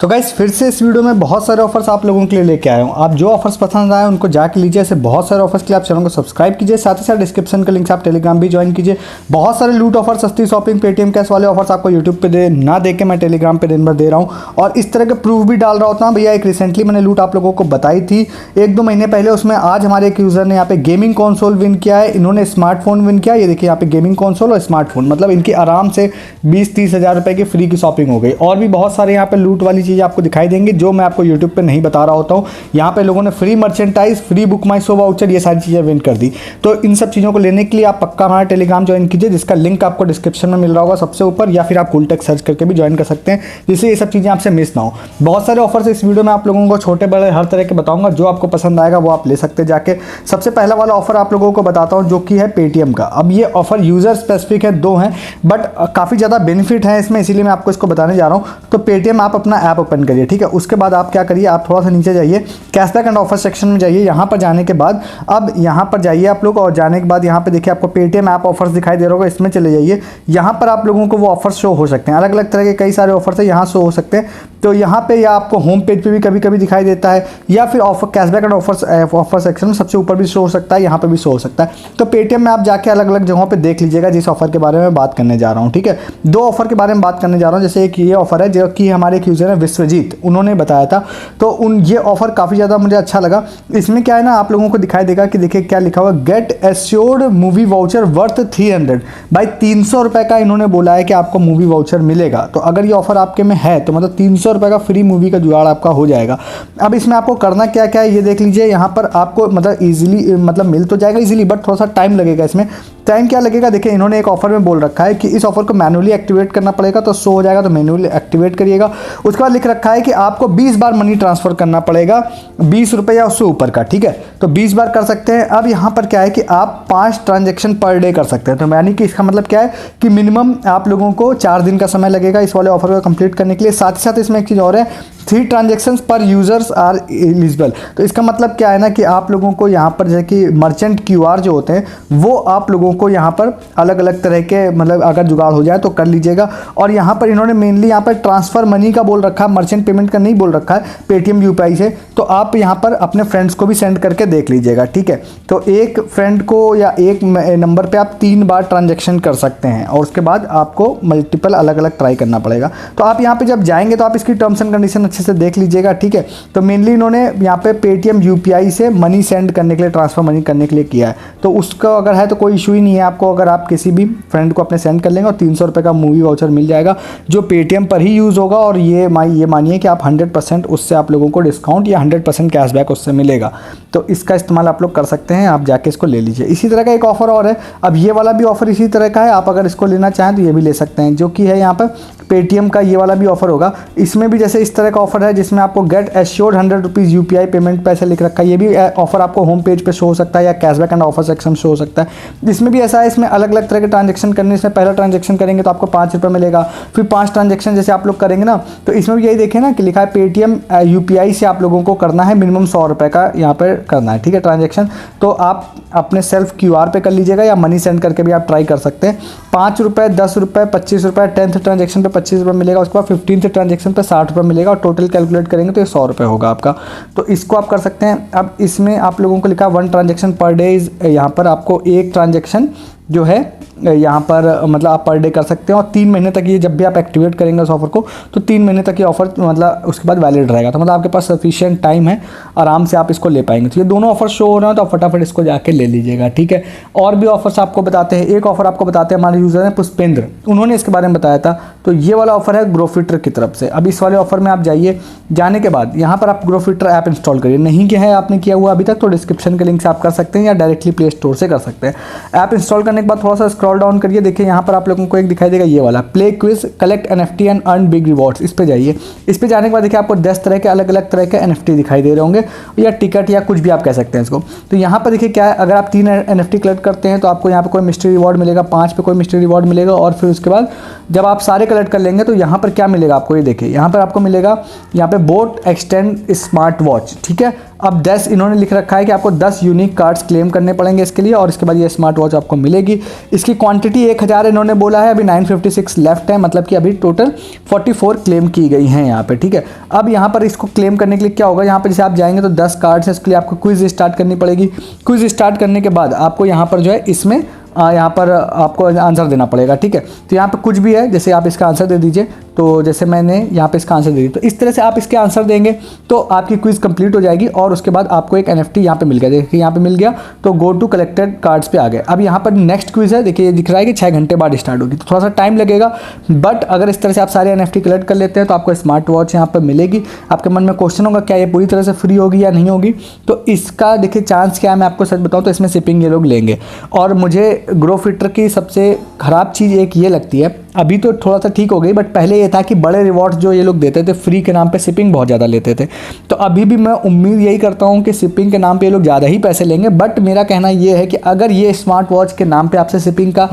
तो गाइस फिर से इस वीडियो में बहुत सारे ऑफर्स आप लोगों के लिए लेके आया हूँ। आप जो ऑफर्स पसंद आए उनको जाके लीजिए। ऐसे बहुत सारे ऑफर्स के लिए आप चैनल को सब्सक्राइब कीजिए, साथ ही साथ डिस्क्रिप्शन के लिंक से आप टेलीग्राम भी ज्वाइन कीजिए। बहुत सारे लूट ऑफर, सस्ती शॉपिंग, पेटीएम कैश वाले ऑफर्स आपको यूट्यूब पे दे के मैं टेलीग्राम पे दिन भर दे रहा हूँ और इस तरह के प्रूफ भी डाल रहा होता हूँ। भैया एक रिसेंटली मैंने लूट आप लोगों को बताई थी 1-2 महीने पहले, उसमें आज हमारे एक यूज़र ने यहाँ पे गेमिंग कंसोल विन किया है। इन्होंने स्मार्टफोन विन किया। ये देखिए यहाँ पे गेमिंग कंसोल और स्मार्टफोन, मतलब इनकी आराम से 20-30 हज़ार रुपये की फ्री की शॉपिंग हो गई। और भी बहुत सारे यहाँ पे लूट वाली चीज़ें आपको दिखाई देंगी जो मैं आपको YouTube पे नहीं बता रहा होता हूँ। यहाँ पे लोगों ने फ्री मर्चेंटाइज, फ्री बुक माई शो वाउचर, ये सारी चीज़ें विन कर दी। तो इन सब चीज़ों को लेने के लिए आप पक्का हमारा टेलीग्राम ज्वाइन कीजिए, जिसका लिंक आपको डिस्क्रिप्शन में मिल रहा होगा सबसे ऊपर, या फिर आप कूलटेक सर्च करके भी ज्वाइन कर सकते हैं, जिससे ये सब चीज़ें आपसे मिस ना हो। बहुत सारे ऑफर्स इस वीडियो में आप लोगों को छोटे बड़े हर तरह के बताऊंगा। जो आपको पसंद आएगा वो आप ले सकते हैं जाके। सबसे पहला वाला ऑफर आप लोगों को बताता हूँ, जो कि है पेटीएम का। अब ये ऑफर यूजर स्पेसिफिक है, 2 हैं, बट काफ़ी ज़्यादा बेनिफिट है इसमें, इसीलिए मैं आपको इसको बताने जा रहा हूँ। तो पेटीएम आप अपना ऐप ओपन करिए, ठीक है। उसके बाद आप क्या करिए, आप थोड़ा सा नीचे जाइए, कैशबैक एंड ऑफर सेक्शन में जाइए। यहाँ पर जाने के बाद अब यहाँ पर जाइए आप लोग, और जाने के बाद यहाँ पे देखिए आपको पेटीएम ऐप ऑफर्स दिखाई दे रहा होगा, इसमें चले जाइए। यहाँ पर आप लोगों को वो ऑफर्स शो हो सकते हैं, अलग अलग तरह के कई सारे ऑफर्स है यहाँ शो हो सकते हैं। तो यहाँ पे या आपको होम पेज पे भी कभी कभी दिखाई देता है, या फिर offer cashback and offer section में सबसे ऊपर भी शो हो सकता है, यहाँ पे भी शो हो सकता है। तो पेटीएम में आप जाके अलग अलग जगहों पे देख लीजिएगा जिस ऑफर के बारे में बात करने जा रहा हूँ, ठीक है। 2 ऑफर के बारे में बात करने जा रहा हूँ। जैसे एक ये ऑफर है जो कि हमारे एक यूजर है विश्वजीत, उन्होंने बताया था। तो ये ऑफर काफ़ी ज़्यादा मुझे अच्छा लगा। इसमें क्या है ना, आप लोगों को दिखाई देगा कि देखिए क्या लिखा हुआ, get assured movie voucher worth 300। भाई 300 रुपये का इन्होंने बोला है कि आपको मूवी वाउचर मिलेगा। तो अगर ये ऑफर आपके में है तो मतलब 300 रुपये का फ्री मूवी का जुगाड़ आपका हो जाएगा। अब इसमें आपको करना क्या क्या है ये देख लीजिए। यहाँ पर आपको मतलब ईजिली मतलब मिल तो जाएगा ईजिली, बट थोड़ा सा टाइम लगेगा। इसमें टाइम क्या लगेगा, देखिए इन्होंने एक ऑफर में बोल रखा है कि इस ऑफर को मैनुअली एक्टिवेट करना पड़ेगा, तो शो हो जाएगा, तो मैनुअली एक्टिवेट करिएगा। उसके बाद लिख रखा है कि आपको 20 बार मनी ट्रांसफर करना पड़ेगा, 20 रुपये या उससे ऊपर का, ठीक है। तो 20 बार कर सकते हैं। अब यहाँ पर क्या है कि आप 5 ट्रांजेक्शन पर डे कर सकते हैं। तो यानी कि इसका मतलब क्या है कि मिनिमम आप लोगों को 4 दिन का समय लगेगा इस वाले ऑफर को कंप्लीट करने के लिए। साथ ही साथ इसमें एक चीज़ और है, 3 ट्रांजेक्शंस पर यूजर्स आर एलिजिबल। तो इसका मतलब क्या है ना कि आप लोगों को यहाँ पर जैसे कि मर्चेंट QR जो होते हैं वो आप लोगों को यहाँ पर अलग अलग तरह के मतलब अगर जुगाड़ हो जाए तो कर लीजिएगा। और यहाँ पर इन्होंने मेनली यहाँ पर ट्रांसफ़र मनी का बोल रखा है, मर्चेंट पेमेंट का नहीं बोल रखा है पेटीएम UPI से। तो आप यहाँ पर अपने फ्रेंड्स को भी सेंड करके देख लीजिएगा, ठीक है। तो एक फ्रेंड को या एक नंबर पर आप 3 बार ट्रांजेक्शन कर सकते हैं, और उसके बाद आपको मल्टीपल अलग अलग ट्राई करना पड़ेगा। तो आप यहाँ पर जब जाएंगे तो आप इसकी टर्म्स एंड कंडीशन अच्छे से देख लीजिएगा, ठीक है। तो मेनली इन्होंने यहाँ पे पेटीएम UPI से मनी सेंड करने के लिए, ट्रांसफर मनी करने के लिए किया है। तो उसका अगर है तो कोई इशू ही नहीं है आपको, अगर आप किसी भी फ्रेंड को अपने सेंड कर लेंगे और 300 रुपये का मूवी वाउचर मिल जाएगा जो पेटीएम पर ही यूज़ होगा। और ये मानिए कि आप 100% उससे आप लोगों को डिस्काउंट या 100% कैशबैक उससे मिलेगा। तो इसका इस्तेमाल आप लोग कर सकते हैं, आप जाके इसको ले लीजिए। इसी तरह का एक ऑफर और है, अब ये वाला भी ऑफर इसी तरह का है। आप अगर इसको लेना चाहें तो ये भी ले सकते हैं, जो कि है यहाँ पर पेटीएम का ये वाला भी ऑफर होगा। इसमें भी जैसे इस तरह का ऑफर है जिसमें आपको get assured 100 rupees UPI payment पैसे लिख रखा है। ये भी ऑफर आपको होम पेज पे शो हो सकता है या cashback and offer section show हो सकता है। इसमें भी ऐसा है, इसमें अलग अलग तरह के ट्रांजेक्शन करने। इसमें पहला ट्रांजेक्शन करेंगे तो आपको 5 रुपये मिलेगा, फिर 5 ट्रांजेक्शन जैसे आप लोग करेंगे ना, तो इसमें भी यही देखें ना कि लिखा है पेटीएम UPI से आप लोगों को करना है मिनिमम 100 रुपये का यहाँ पर करना है, ठीक है, ट्रांजेक्शन। तो आप अपने सेल्फ QR पे कर लीजिएगा या मनी सेंड करके भी आप ट्राई कर सकते हैं। 5 रुपये, 10 रुपये, 25 रुपये, 10th ट्रांजेक्शन पे 25 रुपये मिलेगा, उसके बाद 15th ट्रांजेक्शन पे 60 रुपये मिलेगा, और टोटल कैलकुलेट करेंगे तो ये 100 रुपये होगा आपका। तो इसको आप कर सकते हैं। अब इसमें आप लोगों को लिखा 1 ट्रांजेक्शन पर डे, यहाँ पर आपको एक ट्रांजेक्शन जो है यहाँ पर मतलब आप पर डे कर सकते हैं, और 3 महीने तक ये जब भी आप एक्टिवेट करेंगे उस ऑफर को तो 3 महीने तक ये ऑफर मतलब उसके बाद वैलिड रहेगा। तो मतलब आपके पास सफिशिएंट टाइम है, आराम से आप इसको ले पाएंगे। तो ये दोनों ऑफर शो हो रहे हैं, तो आप फटाफट इसको जाके ले लीजिएगा, ठीक है। और भी ऑफर्स आपको बताते हैं। एक ऑफर आपको बताते हैं, हमारे यूज़र हैं पुष्पेंद्र, उन्होंने इसके बारे में बताया था। तो ये वाला ऑफर है ग्रोफिटर की तरफ से। अब इस वाले ऑफर में आप जाइए, जाने के बाद यहाँ पर आप ग्रोफिटर ऐप इंस्टॉल करिए। नहीं किया है आपने किया हुआ अभी तक तो डिस्क्रिप्शन के लिंक से आप कर सकते हैं या डायरेक्टली प्ले स्टोर से कर सकते हैं। ऐप इंस्टॉल करने के बाद थोड़ा सा स्क्रॉल डाउन करिए, देखिए यहाँ पर आप लोगों को एक दिखाई देगा ये वाला play quiz collect NFT and earn big rewards. इस पे जाइए। इस पे जाने के बाद देखिए आपको 10 तरह के अलग अलग तरह के NFT दिखाई दे रहे होंगे, या टिकट या कुछ भी आप कह सकते हैं इसको। तो यहाँ पर देखिए क्या है, अगर आप 3 NFT कलेक्ट करते हैं तो आपको यहाँ पर कोई मिस्ट्री रिवॉर्ड मिलेगा, 5 पे कोई मिस्ट्री रिवॉर्ड मिलेगा, और फिर उसके बाद जब आप सारे कलेक्ट कर लेंगे तो यहाँ पर क्या मिलेगा आपको, ये देखिए यहाँ पर आपको मिलेगा यहाँ पे बोट एक्सटेंड स्मार्ट वॉच, ठीक है। अब 10 इन्होंने लिख रखा है कि आपको 10 यूनिक कार्ड्स क्लेम करने पड़ेंगे इसके लिए, और इसके बाद ये स्मार्ट वॉच आपको मिलेगी। इसकी क्वांटिटी 1000 इन्होंने बोला है, अभी 956 लेफ्ट है, मतलब कि अभी टोटल 44 क्लेम की गई हैं यहाँ पे, ठीक है। अब यहाँ पर इसको क्लेम करने के लिए क्या होगा, यहाँ पर जैसे आप जाएंगे तो 10 कार्ड्स है, इसके लिए आपको क्विज स्टार्ट करनी पड़ेगी। क्विज स्टार्ट करने के बाद आपको यहाँ पर जो है इसमें यहाँ पर आपको आंसर देना पड़ेगा, ठीक है। तो यहाँ पे कुछ भी है, जैसे आप इसका आंसर दे दीजिए, तो जैसे मैंने यहाँ पे इसका आंसर दे दिया, तो इस तरह से आप इसके आंसर देंगे तो आपकी क्विज कंप्लीट हो जाएगी, और उसके बाद आपको एक NFT यहाँ पे मिल गया। देखिए यहाँ पे मिल गया, तो गो टू कलेक्टेड कार्ड्स पे आ गए। अब यहाँ पर नेक्स्ट क्विज है, देखिए ये दिख रहा है कि 6 घंटे बाद स्टार्ट होगी, तो थोड़ा सा टाइम लगेगा, बट अगर इस तरह से आप सारे NFT कलेक्ट कर लेते हैं तो आपको स्मार्ट वॉच यहाँ पर मिलेगी। आपके मन में क्वेश्चन होगा क्या ये पूरी तरह से फ्री होगी या नहीं होगी, तो इसका देखिए चांस क्या है, मैं आपको सच बताऊँ तो इसमें शिपिंग ये लोग लेंगे। और मुझे ग्रो फिटर की सबसे ख़राब चीज़ एक ये लगती है, अभी तो थोड़ा सा ठीक हो गई, बट पहले ये था कि बड़े रिवॉर्ड्स जो ये लोग देते थे फ्री के नाम पे शिपिंग बहुत ज़्यादा लेते थे। तो अभी भी मैं उम्मीद यही करता हूँ कि शिपिंग के नाम पे ये लोग ज़्यादा ही पैसे लेंगे, बट मेरा कहना ये है कि अगर ये स्मार्ट वॉच के नाम पे आपसे शिपिंग का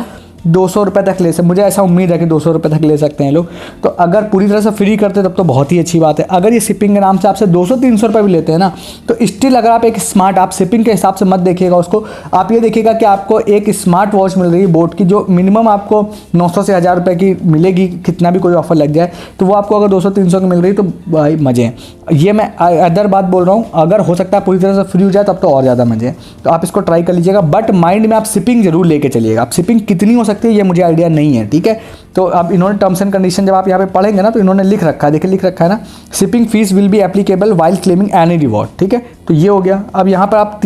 200 रुपये तक ले सकते, मुझे ऐसा उम्मीद है कि 200 रुपये तक ले सकते हैं लोग। तो अगर पूरी तरह से फ्री करते तब तो बहुत ही अच्छी बात है। अगर ये शिपिंग के नाम से आपसे 200-300 रुपये भी लेते हैं ना, तो स्टिल अगर आप एक स्मार्ट, आप शिपिंग के हिसाब से मत देखिएगा उसको, आप ये देखिएगा कि आपको एक स्मार्ट वॉच मिल रही है बोट की, जो मिनिमम आपको 900 से 1000 रुपये की मिलेगी, कितना भी कोई ऑफर लग जाए, तो वो आपको अगर 200-300 की मिल रही है तो भाई मज़े हैं। ये मैं अदर बात बोल रहा हूँ, अगर हो सकता है पूरी तरह से फ्री हो जाए तब तो और ज़्यादा मज़े हैं। तो आप इसको ट्राई कर लीजिएगा, बट माइंड में आप शिपिंग जरूर लेके चलिएगा। आप शिपिंग कितनी हो सकती है ये मुझे आइडिया नहीं है, ठीक है। तो अब इन्होंने टर्म्स एंड कंडीशन जब आप यहाँ पे पढ़ेंगे ना, तो इन्होंने लिख रखा है, देखिए लिख रखा है ना, shipping fees will be applicable while claiming any reward, ठीक है। तो ये हो गया। अब यहाँ पर आप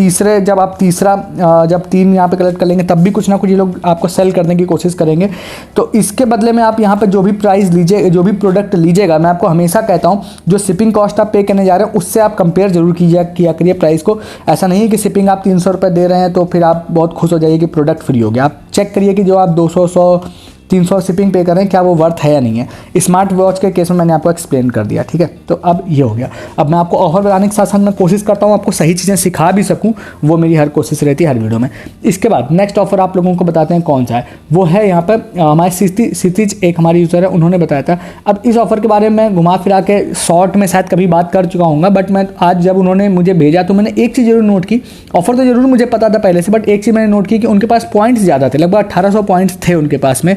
जब 3 यहाँ पे कलेक्ट कर लेंगे तब भी कुछ ना कुछ ये लोग आपको सेल करने की कोशिश करेंगे। तो इसके बदले में आप यहाँ पे जो भी प्राइस लीजिए, जो भी प्रोडक्ट लीजिएगा, मैं आपको हमेशा कहता हूँ जो शिपिंग कॉस्ट आप पे करने जा रहे हैं उससे आप कंपेयर जरूर किया करिए प्राइस को। ऐसा नहीं है कि शिपिंग आप 300 रुपये दे रहे हैं तो फिर आप बहुत खुश हो जाइए कि प्रोडक्ट फ्री हो गया। आप चेक करिए कि जो आप 200-300 शिपिंग पे करें क्या वो वर्थ है या नहीं है। स्मार्ट वॉच के केस में मैंने आपको एक्सप्लेन कर दिया, ठीक है। तो अब ये हो गया। अब मैं आपको ऑफर बनाने के साथ साथ मैं कोशिश करता हूँ आपको सही चीज़ें सिखा भी सकूँ, वो मेरी हर कोशिश रहती है हर वीडियो में। इसके बाद नेक्स्ट ऑफर आप लोगों को बताते हैं कौन सा है, वो है यहाँ पर हमारे सितिज एक हमारी यूज़र है, उन्होंने बताया था। अब इस ऑफर के बारे में घुमा फिरा के शॉर्ट में शायद कभी बात कर चुका हूँ, बट मैं आज जब उन्होंने मुझे भेजा तो मैंने एक चीज़ जरूर नोट की। ऑफर तो जरूर मुझे पता था पहले से, बट एक चीज़ मैंने नोट की कि उनके पास पॉइंट्स ज़्यादा थे, लगभग 1800 पॉइंट्स थे उनके पास में।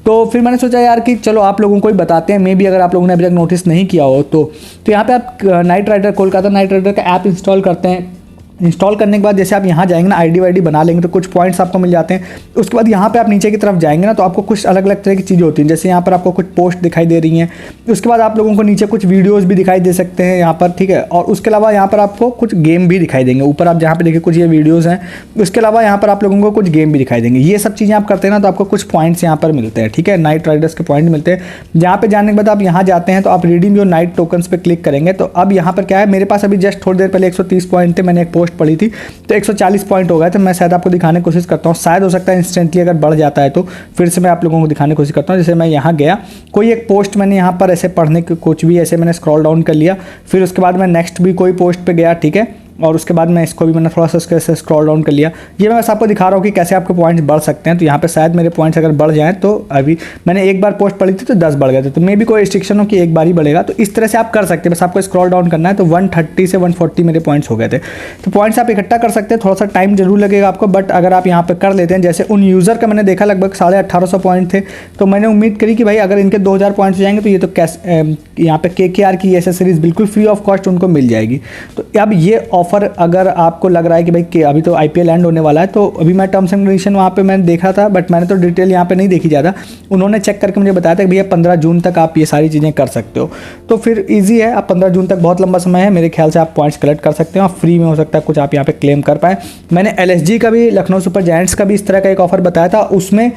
तो फिर मैंने सोचा यार कि चलो आप लोगों को ही बताते हैं, मे बी अगर आप लोगों ने अभी तक नोटिस नहीं किया हो तो यहाँ पे आप knight rider, Kolkata knight rider का ऐप इंस्टॉल करते हैं। इंस्टॉल करने के बाद जैसे आप यहाँ जाएंगे ना, आईडी वाईडी बना लेंगे तो कुछ पॉइंट्स आपको मिल जाते हैं। उसके बाद यहाँ पे आप नीचे की तरफ जाएंगे ना, तो आपको कुछ अलग अलग तरह की चीज़ें होती हैं। जैसे यहाँ पर आपको कुछ पोस्ट दिखाई दे रही हैं, उसके बाद आप लोगों को नीचे कुछ वीडियोस भी दिखाई दे सकते हैं यहाँ पर, ठीक है। और उसके अलावा यहाँ पर आपको कुछ गेम भी दिखाई देंगे। ऊपर आप जहाँ पे देखिए कुछ ये वीडियोज़ हैं, उसके अलावा यहाँ पर आप लोगों को कुछ गेम भी दिखाई देंगे। ये सब चीज़ें आप करते हैं ना तो आपको कुछ पॉइंट्स यहाँ पर मिलते हैं, ठीक है। नाइट राइडर्स के पॉइंट मिलते हैं। यहाँ पे जाने के बाद आप यहाँ जाते हैं तो आप रीडिंग योर नाइट टोकन्स पे क्लिक करेंगे। तो अब यहाँ पर क्या है, मेरे पास अभी जस्ट थोड़ी देर पहले 130 पॉइंट थे, मैंने एक पोस्ट पढ़ी थी तो 140 पॉइंट हो गए थे। मैं शायद आपको दिखाने की कोशिश करता हूँ, शायद हो सकता है इंस्टेंटली अगर बढ़ जाता है तो फिर से मैं आप लोगों को दिखाने की कोशिश करता हूँ। जैसे मैं यहाँ गया, कोई एक पोस्ट मैंने यहाँ पर ऐसे पढ़ने की कुछ भी ऐसे मैंने स्क्रॉल डाउन कर लिया, फिर उसके बाद मैं नेक्स्ट भी कोई पोस्ट पे गया, ठीक है। और उसके बाद मैं इसको भी मैंने थोड़ा सा इसके स्क्रॉल डाउन कर लिया। ये मैं बस आपको दिखा रहा हूँ कि कैसे आपके पॉइंट्स बढ़ सकते हैं। तो यहाँ पे शायद मेरे पॉइंट्स अगर बढ़ जाएँ तो अभी मैंने एक बार पोस्ट पढ़ी थी तो 10 बढ़ गए थे, तो मे भी कोई रिस्ट्रिक्शन हो कि एक बार ही बढ़ेगा। तो इस तरह से आप कर सकते हैं, बस आपको स्क्रॉल डाउन करना है। तो 130 से 140 मेरे पॉइंट्स हो गए थे। तो पॉइंट्स आप इकट्ठा कर सकते हैं, थोड़ा सा टाइम जरूर लगेगा आपको, बट अगर आप यहाँ पर कर लेते हैं, जैसे उन यूज़र का मैंने देखा लगभग 1850 पॉइंट थे, तो मैंने उम्मीद करी कि भाई अगर इनके 2000 पॉइंट्स हो जाएंगे तो ये तो यहाँ पे KKR की एसेसरीज बिल्कुल फ्री ऑफ कॉस्ट उनको मिल जाएगी। तो अब ये ऑफर अगर आपको लग रहा है कि भाई कि अभी तो IPL एंड होने वाला है, तो अभी मैं टर्म्स एंड कंडीशन वहाँ पे मैंने देखा था, बट मैंने तो डिटेल यहाँ पे नहीं देखी ज़्यादा। उन्होंने चेक करके मुझे बताया था कि भैया 15 जून तक आप ये सारी चीज़ें कर सकते हो। तो फिर ईजी है, आप 15 जून तक बहुत लंबा समय है, मेरे ख्याल से आप पॉइंट्स कलेक्ट कर सकते हो। आप फ्री में हो सकता है कुछ आप यहाँ पे क्लेम कर पाए। मैंने LSG का भी, लखनऊ सुपर जायंट्स का भी इस तरह का एक ऑफर बताया था, उसमें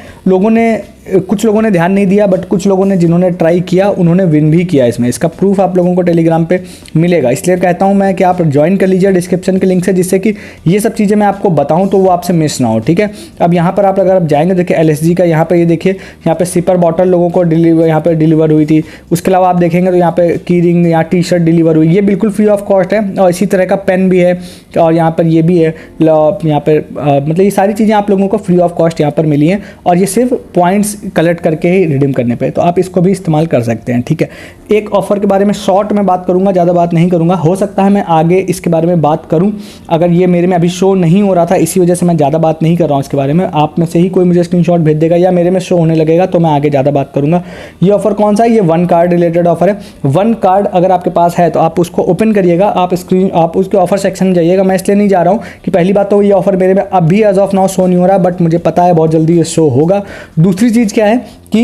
कुछ लोगों ने ध्यान नहीं दिया, बट कुछ लोगों ने जिन्होंने ट्राई किया उन्होंने विन भी किया इसमें। इसका प्रूफ आप लोगों को टेलीग्राम पे मिलेगा, इसलिए कहता हूं मैं कि आप ज्वाइन कर लीजिए डिस्क्रिप्शन के लिंक से, जिससे कि ये सब चीज़ें मैं आपको बताऊं तो वो आपसे मिस ना हो, ठीक है। अब यहाँ पर आप अगर आप जाएंगे, देखिए LSG का यहाँ पे ये देखिए, यहाँ पे सिपर बॉटल लोगों को यहाँ पे डिलीवर हुई थी। उसके अलावा आप देखेंगे तो यहाँ पे की रिंग, यहाँ T-शर्ट डिलीवर हुई, ये बिल्कुल फ्री ऑफ कॉस्ट है। और इसी तरह का पेन भी है, और यहाँ पर ये भी है, यहाँ पर मतलब ये सारी चीज़ें आप लोगों को फ्री ऑफ कॉस्ट यहाँ पर मिली हैं। और ये सिर्फ पॉइंट्स पॉइंट्स कलेक्ट करके ही रिडीम करने पे, तो आप इसको भी इस्तेमाल कर सकते हैं। ठीक है, एक ऑफ़र के बारे में शॉर्ट में बात करूँगा, ज़्यादा बात नहीं करूँगा। हो सकता है मैं आगे इसके बारे में बात करूँ, अगर ये मेरे में अभी शो नहीं हो रहा था इसी वजह से मैं ज़्यादा बात नहीं कर रहा हूँ इसके बारे में। आप में से ही कोई मुझे स्क्रीनशॉट भेज देगा या मेरे में शो होने लगेगा तो मैं आगे ज़्यादा बात करूँगा। ये ऑफ़र कौन सा है? ये 1 कार्ड रिलेटेड ऑफर है। 1 कार्ड अगर आपके पास है तो आप उसको ओपन करिएगा, आप उसके ऑफर सेक्शन में जाइएगा। मैं इसलिए नहीं जा रहा हूँ कि पहली बात तो ये ऑफर मेरे में अभी एज ऑफ नाउ शो नहीं हो रहा, बट मुझे पता है बहुत जल्दी ये शो होगा। दूसरी चीज़ क्या है कि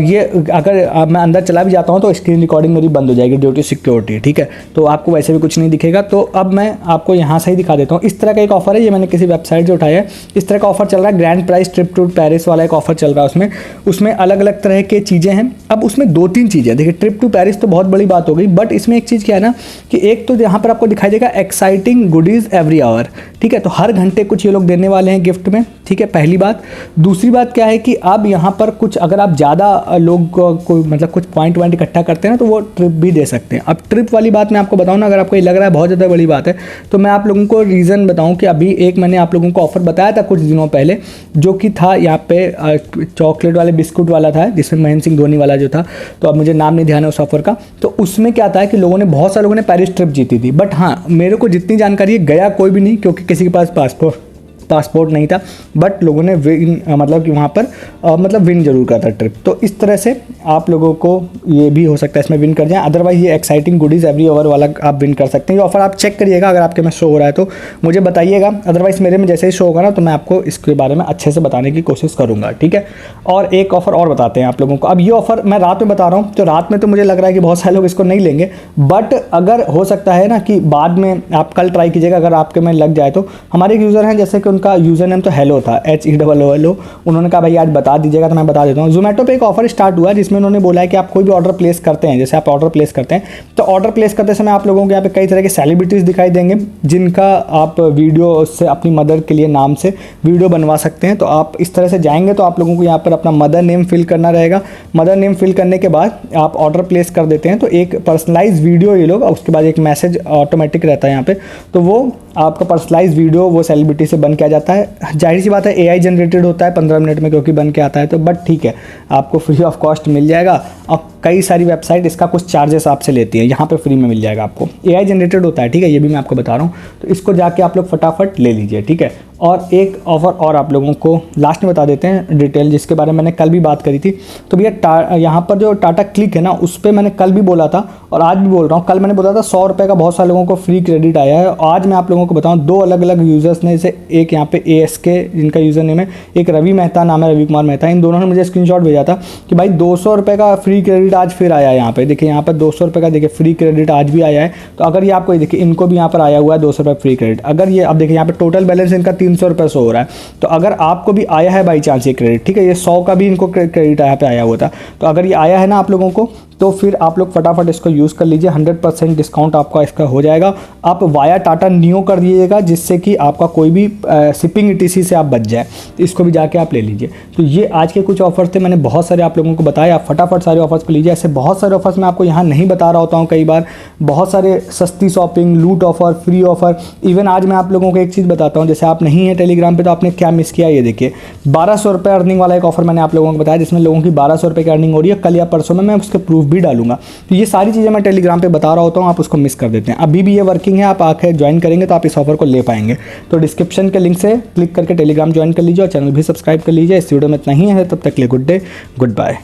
ये अगर मैं अंदर चला भी जाता हूँ तो स्क्रीन रिकॉर्डिंग मेरी बंद हो जाएगी ड्यू टू सिक्योरिटी। ठीक है, तो आपको वैसे भी कुछ नहीं दिखेगा। तो अब मैं आपको यहाँ से ही दिखा देता हूँ। इस तरह का एक ऑफर है, ये मैंने किसी वेबसाइट से उठाया है। इस तरह का ऑफर चल रहा है, grand price trip to Paris वाला एक ऑफर चल रहा है। उसमें अलग अलग तरह की चीज़ें हैं। अब उसमें 2-3 चीज़ें, देखिए ट्रिप टू पेरिस तो बहुत बड़ी बात हो गई, बट इसमें एक चीज़ क्या है ना कि एक तो यहाँ पर आपको दिखाई देगा एक्साइटिंग गुडीज़ एवरी आवर। ठीक है, तो हर घंटे कुछ ये लोग देने वाले हैं गिफ्ट में। ठीक है, पहली बात। दूसरी बात क्या है कि अब यहाँ पर कुछ अगर आप ज़्यादा लोग को मतलब कुछ पॉइंट इकट्ठा करते हैं ना तो वो ट्रिप भी दे सकते हैं। अब ट्रिप वाली बात मैं आपको बताऊँ ना, अगर आपको ये लग रहा है बहुत ज़्यादा बड़ी बात है तो मैं आप लोगों को रीज़न बताऊँ कि अभी एक मैंने आप लोगों को ऑफर बताया था कुछ दिनों पहले, जो कि था यहाँ पे चॉकलेट वाले बिस्कुट वाला था जिसमें महेंद्र सिंह धोनी वाला जो था, तो अब मुझे नाम नहीं ध्यान है उस ऑफर का। तो उसमें क्या था कि बहुत सारे लोगों ने पेरिस ट्रिप जीती थी, बट हाँ मेरे को जितनी जानकारी है गया कोई भी नहीं क्योंकि किसी के पास पासपोर्ट नहीं था, बट लोगों ने विन मतलब कि वहाँ पर विन जरूर करा था ट्रिप। तो इस तरह से आप लोगों को ये भी हो सकता है इसमें विन कर जाए। अदरवाइज ये एक्साइटिंग गुडीज़ एवरी ओवर वाला आप विन कर सकते हैं। ये ऑफर आप चेक करिएगा, अगर आपके में शो हो रहा है तो मुझे बताइएगा। अदरवाइज मेरे में जैसे ही शो होगा ना तो मैं आपको इसके बारे में अच्छे से बताने की कोशिश करूँगा। ठीक है, और एक ऑफर और बताते हैं आप लोगों को। अब ये ऑफर मैं रात में बता रहा हूँ, तो रात में तो मुझे लग रहा है कि बहुत सारे लोग इसको नहीं लेंगे, बट अगर हो सकता है ना कि बाद में आप कल ट्राई कीजिएगा, अगर आपके में लग जाए तो। हमारे एक यूज़र हैं जैसे कि उनका यूज़र नेम तो हेलो था, HELLO। उन्होंने कहा भाई आज बता दीजिएगा, तो मैं बता देता हूँ। जोमेटो पे एक ऑफर स्टार्ट हुआ जिसमें उन्होंने बोला है कि आप कोई भी ऑर्डर प्लेस करते हैं, जैसे आप ऑर्डर प्लेस करते हैं तो ऑर्डर प्लेस करते समय आप लोगों को यहाँ पे कई तरह के सेलिब्रिटीज़ दिखाई देंगे जिनका आप वीडियो से अपनी मदर के लिए नाम से वीडियो बनवा सकते हैं। तो आप इस तरह से जाएंगे तो आप लोगों को यहाँ पर अपना मदर नेम फिल करना रहेगा। मदर नेम फिल करने के बाद आप ऑर्डर प्लेस कर देते हैं तो एक पर्सनलाइज वीडियो ये लोग, उसके बाद एक मैसेज ऑटोमेटिक रहता है यहाँ पे, तो वो आपका पर्सनलाइज वीडियो वो सेलिब्रिटी से बन के आ जाता है। जाहिर सी बात है AI जनरेटेड होता है 15 मिनट में क्योंकि बन के आता है, तो बट ठीक है आपको फ्री ऑफ कॉस्ट मिल जाएगा। और कई सारी वेबसाइट इसका कुछ चार्जेस आपसे लेती है, यहाँ पे फ्री में मिल जाएगा आपको। AI जनरेटेड होता है, ठीक है, ये भी मैं आपको बता रहा हूँ। तो इसको जाके आप लोग फटाफट ले लीजिए। ठीक है, और एक ऑफ़र और आप लोगों को लास्ट में बता देते हैं डिटेल, जिसके बारे में मैंने कल भी बात करी थी। तो भैया यहाँ पर जो टाटा क्लिक है ना, उस पर मैंने कल भी बोला था और आज भी बोल रहा हूँ। कल मैंने बोला था 100 रुपये का बहुत सारे लोगों को फ्री क्रेडिट आया है। आज मैं आप लोगों को बताऊँ 2 अलग अलग यूज़र्स ने, जैसे एक यहाँ पे ASK जिनका यूज़र नेम है, एक रवि मेहता नाम है, रवि कुमार मेहता, इन दोनों ने मुझे स्क्रीनशॉट भेजा था कि भाई 200 रुपये का फ्री क्रेडिट आज फिर आया है। यहाँ पे देखिए, यहाँ पर 200 रुपये का देखिए फ्री क्रेडिट आज भी आया है। तो अगर ये आपको देखिए, इनको भी यहाँ पर आया हुआ है 200 रुपये फ्री क्रेडिट। अगर ये अब देखिए यहाँ पर टोटल बैलेंस इनका 300 रुपये शो हो रहा है। तो अगर आपको भी आया है बाई चांस ये क्रेडिट, ठीक है, ये 100 का भी इनको क्रेडिट यहाँ पे आया हुआ था, तो अगर ये आया है ना आप लोगों को, तो फिर आप लोग फटाफट इसको यूज़ कर लीजिए। 100% डिस्काउंट आपका इसका हो जाएगा। आप वाया टाटा नियो कर दीजिएगा जिससे कि आपका कोई भी शिपिंग ETC से आप बच जाए, तो इसको भी जाके आप ले लीजिए। तो ये आज के कुछ ऑफर्स थे, मैंने बहुत सारे आप लोगों को बताया। आप फटाफट सारे ऑफर्स को लीजिए। ऐसे बहुत सारे ऑफर्स मैं आपको यहाँ नहीं बता रहा होता हूँ कई बार, बहुत सारे सस्ती शॉपिंग, लूट ऑफर, फ्री ऑफर। इवन आज मैं आप लोगों को एक चीज़ बताता हूँ, जैसे आप नहीं है टेलीग्राम पर तो आपने क्या मिस किया, ये देखिए 1200 रुपये अर्निंग वाला एक ऑफर मैंने आप लोगों को बताया जिसमें लोगों की 1200 रुपये की अर्निंग हो रही है। कल या परसों में मैं उसके प्रूफ भी डालूंगा। तो ये सारी चीज़ें मैं टेलीग्राम पे बता रहा होता हूँ, आप उसको मिस कर देते हैं। अभी भी ये वर्किंग है, आप आके ज्वाइन करेंगे तो आप इस ऑफर को ले पाएंगे। तो डिस्क्रिप्शन के लिंक से क्लिक करके टेलीग्राम ज्वाइन कर लीजिए और चैनल भी सब्सक्राइब कर लीजिए। इस वीडियो में इतना ही है, तब तक के लिए गुड डे, गुड बाय।